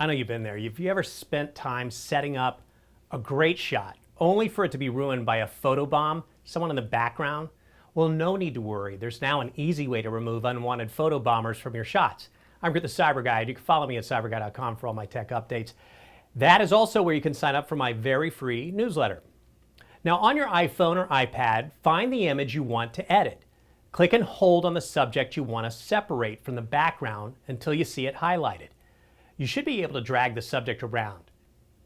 I know you've been there. Have you ever spent time setting up a great shot only for it to be ruined by a photobomb, someone in the background? Well, no need to worry. There's now an easy way to remove unwanted photobombers from your shots. I'm the CyberGuy. You can follow me at cyberguy.com for all my tech updates. That is also where you can sign up for my very free newsletter. Now, on your iPhone or iPad, find the image you want to edit. Click and hold on the subject you want to separate from the background until you see it highlighted. You should be able to drag the subject around.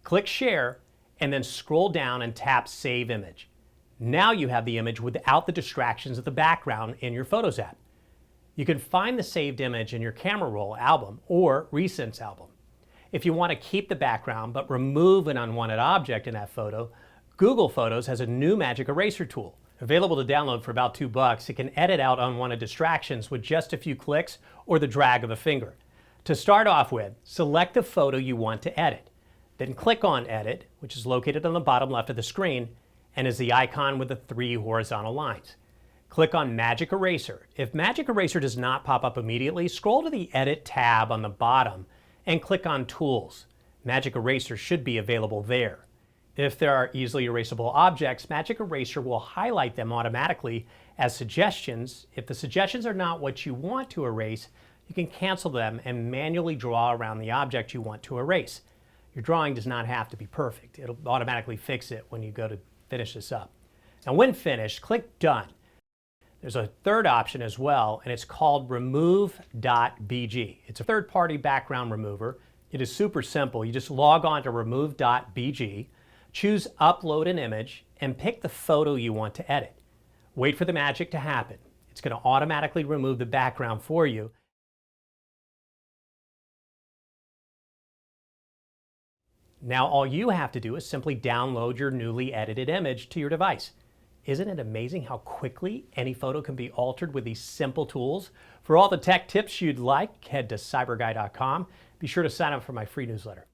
Click Share, and then scroll down and tap Save Image. Now you have the image without the distractions of the background in your Photos app. You can find the saved image in your Camera Roll album or Recents album. If you want to keep the background but remove an unwanted object in that photo, Google Photos has a new magic eraser tool. Available to download for about $2, it can edit out unwanted distractions with just a few clicks or the drag of a finger. To start off with, select the photo you want to edit. Then click on Edit, which is located on the bottom left of the screen and is the icon with the 3 horizontal lines. Click on Magic Eraser. If Magic Eraser does not pop up immediately, scroll to the Edit tab on the bottom and click on Tools. Magic Eraser should be available there. If there are easily erasable objects, Magic Eraser will highlight them automatically as suggestions. If the suggestions are not what you want to erase, you can cancel them and manually draw around the object you want to erase. Your drawing does not have to be perfect. It'll automatically fix it when you go to finish this up. Now, when finished, click Done. There's a third option as well, and it's called remove.bg. It's a third-party background remover. It is super simple. You just log on to remove.bg, choose Upload an Image, and pick the photo you want to edit. Wait for the magic to happen. It's going to automatically remove the background for you. Now all you have to do is simply download your newly edited image to your device. Isn't it amazing how quickly any photo can be altered with these simple tools? For all the tech tips you'd like, head to cyberguy.com. Be sure to sign up for my free newsletter.